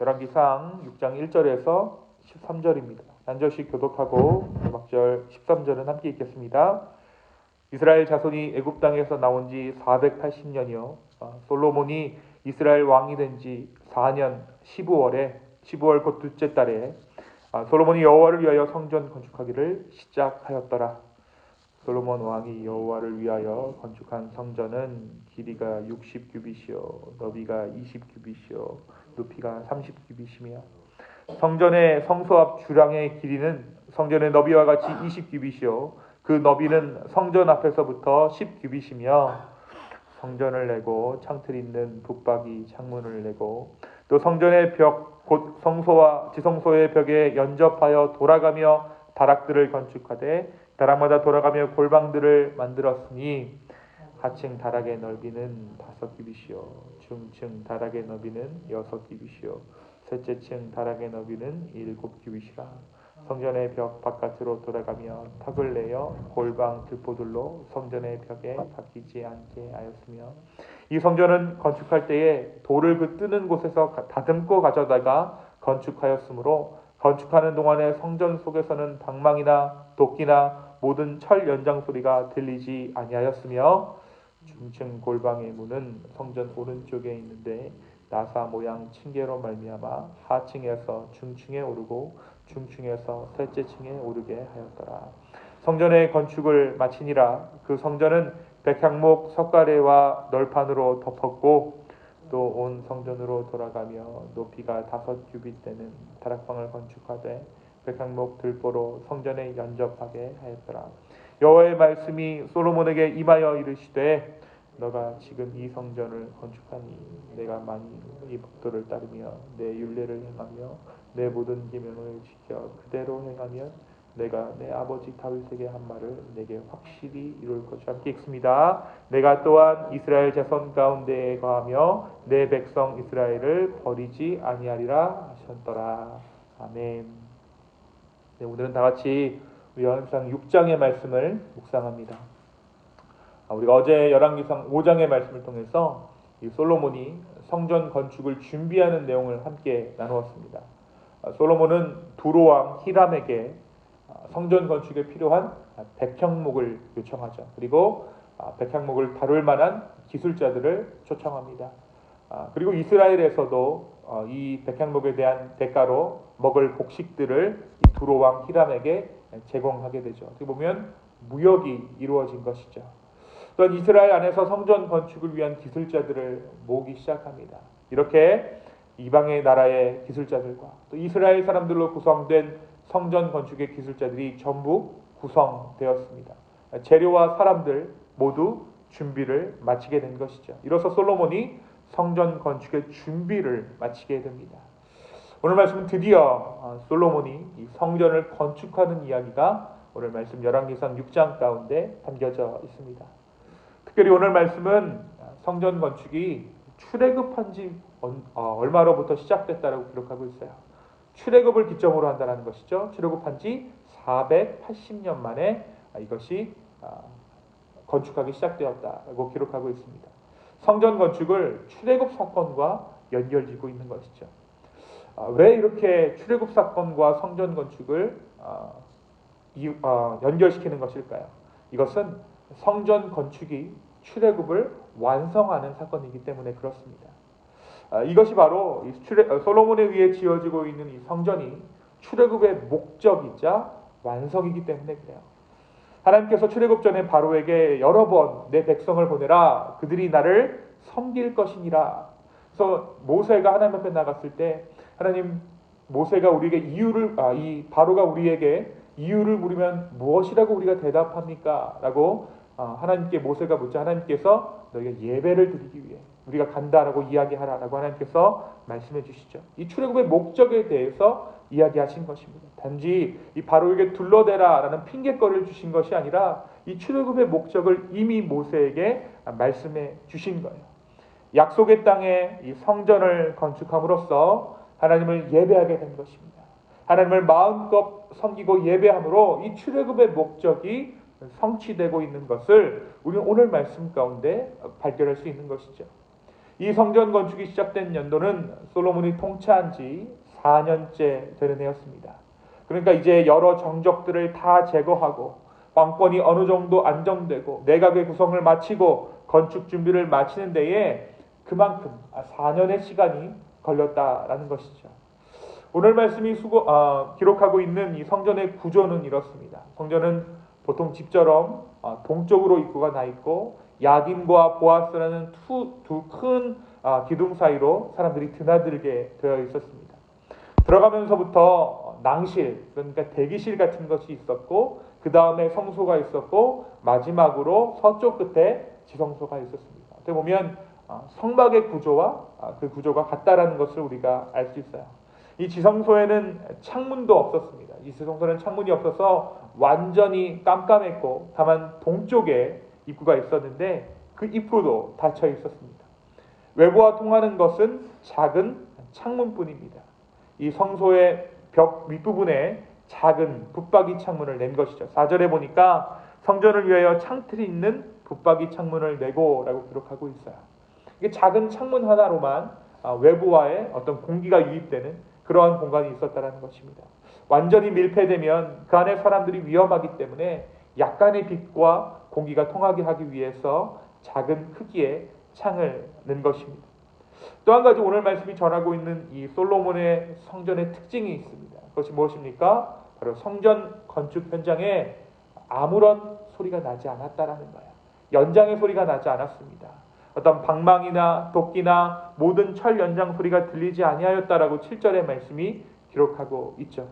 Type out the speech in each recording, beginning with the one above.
열왕기상 6장 1절에서 13절입니다. 한 절씩 교독하고 마지막절 13절은 함께 읽겠습니다. 이스라엘 자손이 애굽 땅에서 나온 지 480년이요. 솔로몬이 이스라엘 왕이 된 지 4년 12월 곧 둘째 달에 솔로몬이 여호와를 위하여 성전 건축하기를 시작하였더라. 솔로몬 왕이 여호와를 위하여 건축한 성전은 길이가 60규빗이요 너비가 20규빗이요 높이가 30규빗이며 성전의 성소 앞 주량의 길이는 성전의 너비와 같이 20규빗이요 그 너비는 성전 앞에서부터 10규빗이며 성전을 내고 창틀 있는 붙박이 창문을 내고 또 성전의 벽 곧 성소와 지성소의 벽에 연접하여 돌아가며 다락들을 건축하되 다락마다 돌아가며 골방들을 만들었으니 하층 다락의 넓이는 5규빗이요 중층 다락의 넓이는 6규빗이요 셋째 층 다락의 넓이는 7규빗이라. 성전의 벽 바깥으로 돌아가며 턱을 내어 골방 들보들로 성전의 벽에 박히지 않게 하였으며 이 성전은 건축할 때에 돌을 그 뜨는 곳에서 다듬고 가져다가 건축하였으므로 건축하는 동안에 성전 속에서는 방망이나 도끼나 모든 철 연장 소리가 들리지 아니하였으며 중층 골방의 문은 성전 오른쪽에 있는데 나사 모양 층계로 말미암아 하층에서 중층에 오르고 중층에서 셋째 층에 오르게 하였더라. 성전의 건축을 마치니라. 그 성전은 백향목 석가래와 널판으로 덮었고 또 온 성전으로 돌아가며 높이가 5규빗 되는 다락방을 건축하되 백향목 들보로 성전에 연접하게 하였더라. 여호와의 말씀이 솔로몬에게 임하여 이르시되 너가 지금 이 성전을 건축하니 내가 만일 이 법도를 따르며 내 율례를 행하며 내 모든 계명을 지켜 그대로 행하면 내가 내 아버지 다윗에게 한 말을 내게 확실히 이룰 것이라. 함께 읽습니다. 내가 또한 이스라엘 자손 가운데에 거하며 내 백성 이스라엘을 버리지 아니하리라 하셨더라. 아멘. 네, 오늘은 다 같이 열왕기상 6장의 말씀을 묵상합니다. 우리가 어제 열왕기상 5장의 말씀을 통해서 이 솔로몬이 성전 건축을 준비하는 내용을 함께 나누었습니다. 솔로몬은 두로왕 히람에게 성전 건축에 필요한 백향목을 요청하죠. 그리고 백향목을 다룰 만한 기술자들을 초청합니다. 그리고 이스라엘에서도 이 백향목에 대한 대가로 먹을 곡식들을 이 두로왕 히람에게 제공하게 되죠. 어떻게 보면 무역이 이루어진 것이죠. 또한 이스라엘 안에서 성전 건축을 위한 기술자들을 모으기 시작합니다. 이렇게 이방의 나라의 기술자들과 또 이스라엘 사람들로 구성된 성전 건축의 기술자들이 전부 구성되었습니다. 재료와 사람들 모두 준비를 마치게 된 것이죠. 이로써 솔로몬이 성전 건축의 준비를 마치게 됩니다. 오늘 말씀은 드디어 솔로몬이 이 성전을 건축하는 이야기가 오늘 말씀 열왕기상 6장 가운데 담겨져 있습니다. 특별히 오늘 말씀은 성전 건축이 출애굽한 지 얼마로부터 시작됐다라고 기록하고 있어요. 출애굽을 기점으로 한다는 것이죠. 출애굽한 지 480년 만에 이것이 건축하기 시작되었다고 기록하고 있습니다. 성전 건축을 출애굽 사건과 연결짓고 있는 것이죠. 왜 이렇게 출애굽 사건과 성전 건축을 연결시키는 것일까요? 이것은 성전 건축이 출애굽을 완성하는 사건이기 때문에 그렇습니다. 이것이 바로 솔로몬에 의해 지어지고 있는 이 성전이 출애굽의 목적이자 완성이기 때문에 그래요. 하나님께서 출애굽 전에 바로에게 여러 번 내 백성을 보내라 그들이 나를 섬길 것이니라. 그래서 모세가 하나님 앞에 나갔을 때 하나님 모세가 우리에게 이 바로가 우리에게 이유를 물으면 무엇이라고 우리가 대답합니까? 라고 하나님께 모세가 묻자 하나님께서 너희가 예배를 드리기 위해 우리가 간다라고 이야기하라라고 하나님께서 말씀해 주시죠. 이 출애굽의 목적에 대해서 이야기하신 것입니다. 단지 이 바로에게 둘러대라라는 핑계거리를 주신 것이 아니라 이 출애굽의 목적을 이미 모세에게 말씀해 주신 거예요. 약속의 땅에 이 성전을 건축함으로써 하나님을 예배하게 된 것입니다. 하나님을 마음껏 섬기고 예배함으로 이 출애굽의 목적이 성취되고 있는 것을 우리는 오늘 말씀 가운데 발견할 수 있는 것이죠. 이 성전 건축이 시작된 연도는 솔로몬이 통치한 지 4년째 되는 해였습니다. 그러니까 이제 여러 정적들을 다 제거하고 왕권이 어느 정도 안정되고 내각의 구성을 마치고 건축 준비를 마치는 데에 그만큼 4년의 시간이 걸렸다라는 것이죠. 오늘 말씀이 기록하고 있는 이 성전의 구조는 이렇습니다. 성전은 보통 집처럼 동쪽으로 입구가 나 있고 야긴과 보아스라는 두 큰 기둥 사이로 사람들이 드나들게 되어 있었습니다. 들어가면서부터 낭실, 그러니까 대기실 같은 것이 있었고 그 다음에 성소가 있었고 마지막으로 서쪽 끝에 지성소가 있었습니다. 어떻게 보면 성막의 구조와 그 구조가 같다라는 것을 우리가 알 수 있어요. 이 지성소에는 창문도 없었습니다. 이 지성소는 창문이 없어서 완전히 깜깜했고 다만 동쪽에 입구가 있었는데 그 입구도 닫혀 있었습니다. 외부와 통하는 것은 작은 창문뿐입니다. 이 성소의 벽 윗부분에 작은 붙박이 창문을 낸 것이죠. 4절에 보니까 성전을 위하여 창틀이 있는 붙박이 창문을 내고라고 기록하고 있어요. 이게 작은 창문 하나로만 외부와의 어떤 공기가 유입되는 그러한 공간이 있었다는 것입니다. 완전히 밀폐되면 그 안에 사람들이 위험하기 때문에 약간의 빛과 공기가 통하게 하기 위해서 작은 크기의 창을 낸 것입니다. 또 한 가지 오늘 말씀이 전하고 있는 이 솔로몬의 성전의 특징이 있습니다. 그것이 무엇입니까? 바로 성전 건축 현장에 아무런 소리가 나지 않았다라는 거예요. 연장의 소리가 나지 않았습니다. 어떤 방망이나 도끼나 모든 철 연장 소리가 들리지 아니하였다라고 7절의 말씀이 기록하고 있죠.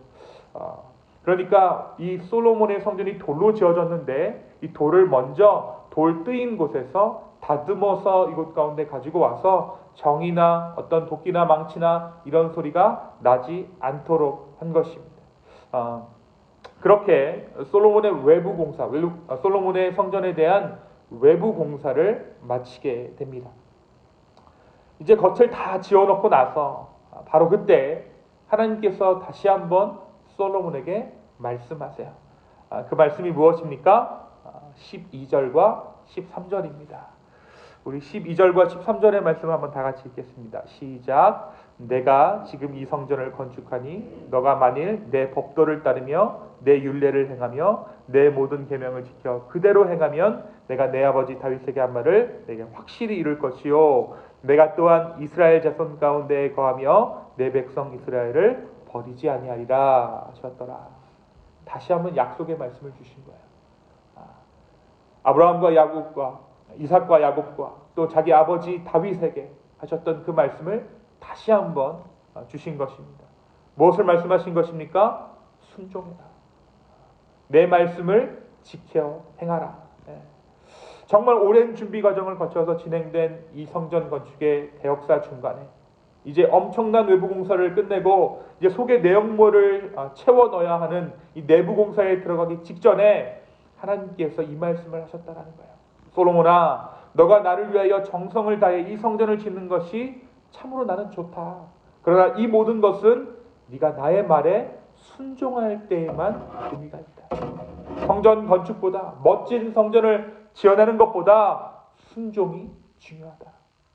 그러니까 이 솔로몬의 성전이 돌로 지어졌는데 이 돌을 먼저 돌 뜨인 곳에서 다듬어서 이곳 가운데 가지고 와서 정이나 어떤 도끼나 망치나 이런 소리가 나지 않도록 한 것입니다. 그렇게 솔로몬의 외부 공사, 솔로몬의 성전에 대한 외부 공사를 마치게 됩니다. 이제 겉을 다 지어놓고 나서 바로 그때 하나님께서 다시 한번 솔로몬에게 말씀하세요. 그 말씀이 무엇입니까? 12절과 13절입니다. 우리 12절과 13절의 말씀을 한번 다 같이 읽겠습니다. 시작. 내가 지금 이 성전을 건축하니 너가 만일 내 법도를 따르며 내 율례를 행하며 내 모든 계명을 지켜 그대로 행하면 내가 내 아버지 다윗에게 한 말을 내게 확실히 이룰 것이요 내가 또한 이스라엘 자손 가운데에 거하며 내 백성 이스라엘을 버리지 아니하리라 하셨더라. 다시 한번 약속의 말씀을 주신 거예요. 아브라함과 야곱과 이삭과 야곱과 또 자기 아버지 다윗에게 하셨던 그 말씀을 다시 한번 주신 것입니다. 무엇을 말씀하신 것입니까? 순종해라. 내 말씀을 지켜 행하라. 정말 오랜 준비 과정을 거쳐서 진행된 이 성전 건축의 대역사 중간에 이제 엄청난 외부 공사를 끝내고 이제 속의 내용물을 채워 넣어야 하는 이 내부 공사에 들어가기 직전에 하나님께서 이 말씀을 하셨다는 거예요. 솔로몬아, 너가 나를 위하여 정성을 다해 이 성전을 짓는 것이 참으로 나는 좋다. 그러나 이 모든 것은 네가 나의 말에 순종할 때에만 의미가 있다. 성전 건축보다 멋진 성전을 지어내는 것보다 순종이 중요하다.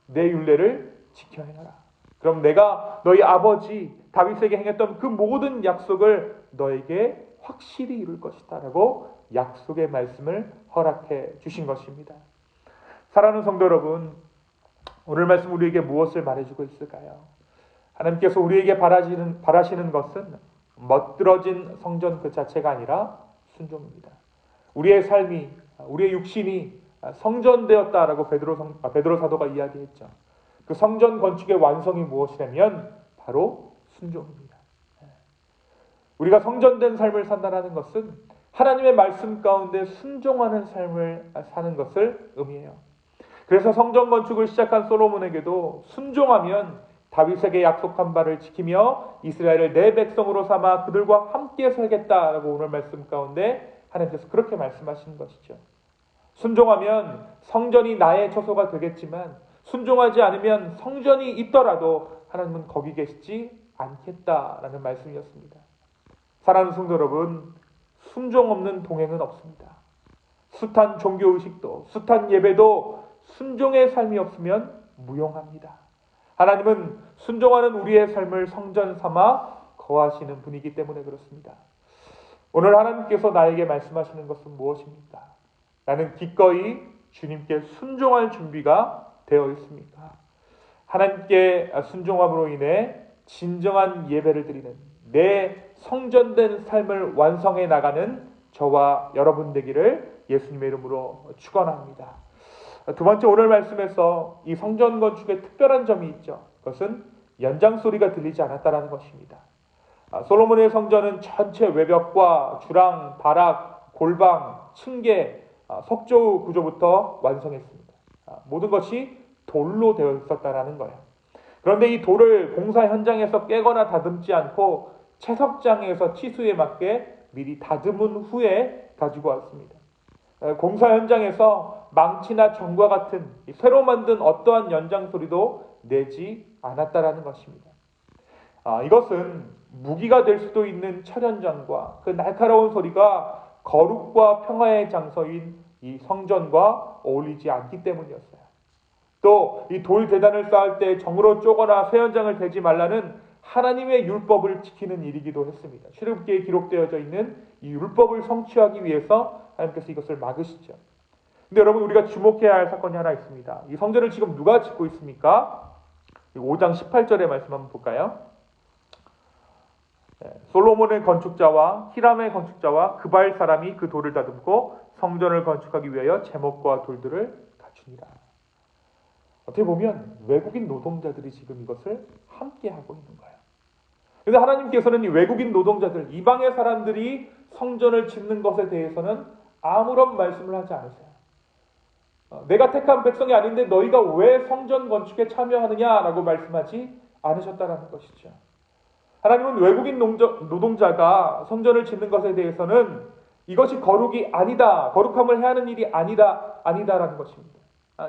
내 율례를 지켜 행하라. 그럼 내가 너희 아버지 다윗에게 행했던 그 모든 약속을 너에게 확실히 이룰 것이다 라고 약속의 말씀을 허락해 주신 것입니다. 사랑하는 성도 여러분, 오늘 말씀 우리에게 무엇을 말해주고 있을까요? 하나님께서 우리에게 바라시는 것은 멋들어진 성전 그 자체가 아니라 순종입니다. 우리의 삶이, 우리의 육신이 성전되었다라고 베드로 사도가 이야기했죠. 그 성전 건축의 완성이 무엇이냐면 바로 순종입니다. 우리가 성전된 삶을 산다는 것은 하나님의 말씀 가운데 순종하는 삶을 사는 것을 의미해요. 그래서 성전 건축을 시작한 솔로몬에게도 순종하면 다윗에게 약속한 바를 지키며 이스라엘을 내 백성으로 삼아 그들과 함께 살겠다라고 오늘 말씀 가운데 하나님께서 그렇게 말씀하시는 것이죠. 순종하면 성전이 나의 처소가 되겠지만 순종하지 않으면 성전이 있더라도 하나님은 거기 계시지 않겠다라는 말씀이었습니다. 사랑하는 성도 여러분, 순종 없는 동행은 없습니다. 숱한 종교의식도 숱한 예배도 순종의 삶이 없으면 무용합니다. 하나님은 순종하는 우리의 삶을 성전 삼아 거하시는 분이기 때문에 그렇습니다. 오늘 하나님께서 나에게 말씀하시는 것은 무엇입니까? 나는 기꺼이 주님께 순종할 준비가 되어 있습니까? 하나님께 순종함으로 인해 진정한 예배를 드리는 내 성전된 삶을 완성해 나가는 저와 여러분 되기를 예수님의 이름으로 축원합니다. 두 번째, 오늘 말씀에서 이 성전 건축에 특별한 점이 있죠. 그것은 연장 소리가 들리지 않았다는 것입니다. 솔로몬의 성전은 전체 외벽과 주랑, 바락, 골방, 층계, 석조 구조부터 완성했습니다. 모든 것이 돌로 되어 있었다는 거예요. 그런데 이 돌을 공사 현장에서 깨거나 다듬지 않고 채석장에서 치수에 맞게 미리 다듬은 후에 가지고 왔습니다. 공사 현장에서 망치나 정과 같은 새로 만든 어떠한 연장 소리도 내지 않았다라는 것입니다. 이것은 무기가 될 수도 있는 철현장과 그 날카로운 소리가 거룩과 평화의 장소인 이 성전과 어울리지 않기 때문이었어요. 또 이 돌 대단을 쌓을 때 정으로 쪼거나 쇠 현장을 대지 말라는 하나님의 율법을 지키는 일이기도 했습니다. 출애굽기에 기록되어져 있는 이 율법을 성취하기 위해서 하나님께서 이것을 막으시죠. 근데 여러분, 우리가 주목해야 할 사건이 하나 있습니다. 이 성전을 지금 누가 짓고 있습니까? 5장 18절의 말씀 한번 볼까요? 솔로몬의 건축자와 히람의 건축자와 그발 사람이 그 돌을 다듬고 성전을 건축하기 위하여 제목과 돌들을 갖추니라. 어떻게 보면 외국인 노동자들이 지금 이것을 함께 하고 있는 거예요. 그런데 하나님께서는 이 외국인 노동자들, 이방의 사람들이 성전을 짓는 것에 대해서는 아무런 말씀을 하지 않으세요. 내가 택한 백성이 아닌데 너희가 왜 성전 건축에 참여하느냐라고 말씀하지 않으셨다라는 것이죠. 하나님은 외국인 노동자가 성전을 짓는 것에 대해서는 이것이 거룩이 아니다, 거룩함을 해야 하는 일이 아니다라는 것입니다.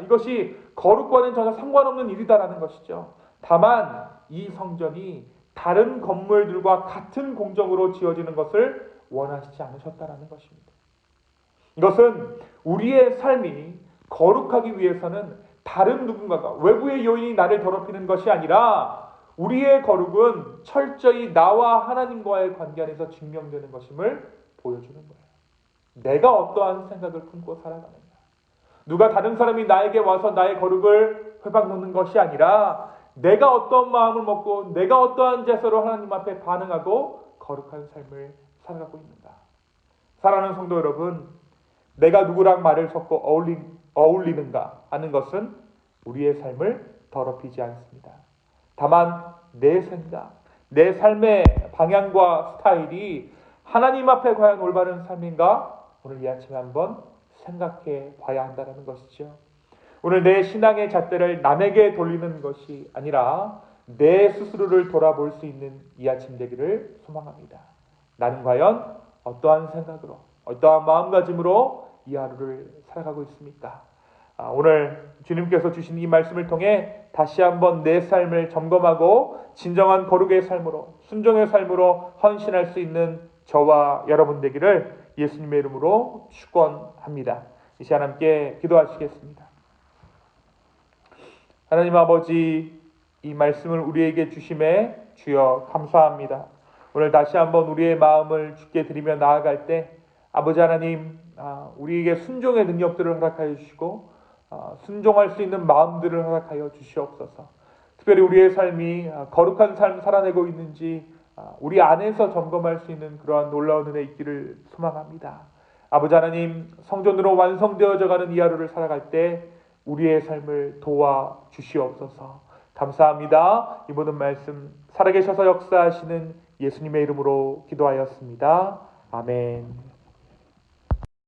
이것이 거룩과는 전혀 상관없는 일이다라는 것이죠. 다만 이 성전이 다른 건물들과 같은 공정으로 지어지는 것을 원하시지 않으셨다라는 것입니다. 이것은 우리의 삶이 거룩하기 위해서는 다른 누군가가, 외부의 요인이 나를 더럽히는 것이 아니라 우리의 거룩은 철저히 나와 하나님과의 관계 안에서 증명되는 것임을 보여주는 거예요. 내가 어떠한 생각을 품고 살아가느냐, 누가 다른 사람이 나에게 와서 나의 거룩을 회방놓는 것이 아니라 내가 어떤 마음을 먹고 내가 어떠한 자세로 하나님 앞에 반응하고 거룩한 삶을 살아가고 있는가. 사랑하는 성도 여러분, 내가 누구랑 말을 섞고 어울리는가 하는 것은 우리의 삶을 더럽히지 않습니다. 다만 내 생각, 내 삶의 방향과 스타일이 하나님 앞에 과연 올바른 삶인가? 오늘 이 아침에 한번 생각해 봐야 한다는 것이죠. 오늘 내 신앙의 잣대를 남에게 돌리는 것이 아니라 내 스스로를 돌아볼 수 있는 이 아침 되기를 소망합니다. 나는 과연 어떠한 생각으로, 어떠한 마음가짐으로 이 하루를 살아가고 있습니까? 오늘 주님께서 주신 이 말씀을 통해 다시 한번 내 삶을 점검하고 진정한 거룩의 삶으로, 순종의 삶으로 헌신할 수 있는 저와 여러분 되기를 예수님의 이름으로 축원합니다. 이 시간 함께 기도하시겠습니다. 하나님 아버지, 이 말씀을 우리에게 주심에 주여 감사합니다. 오늘 다시 한번 우리의 마음을 주께 드리며 나아갈 때 아버지 하나님, 우리에게 순종의 능력들을 허락하여 주시고 순종할 수 있는 마음들을 허락하여 주시옵소서. 특별히 우리의 삶이 거룩한 삶 살아내고 있는지 우리 안에서 점검할 수 있는 그러한 놀라운 은혜 있기를 소망합니다. 아버지 하나님, 성전으로 완성되어져 가는 이 하루를 살아갈 때 우리의 삶을 도와 주시옵소서. 감사합니다. 이 모든 말씀 살아계셔서 역사하시는 예수님의 이름으로 기도하였습니다. 아멘.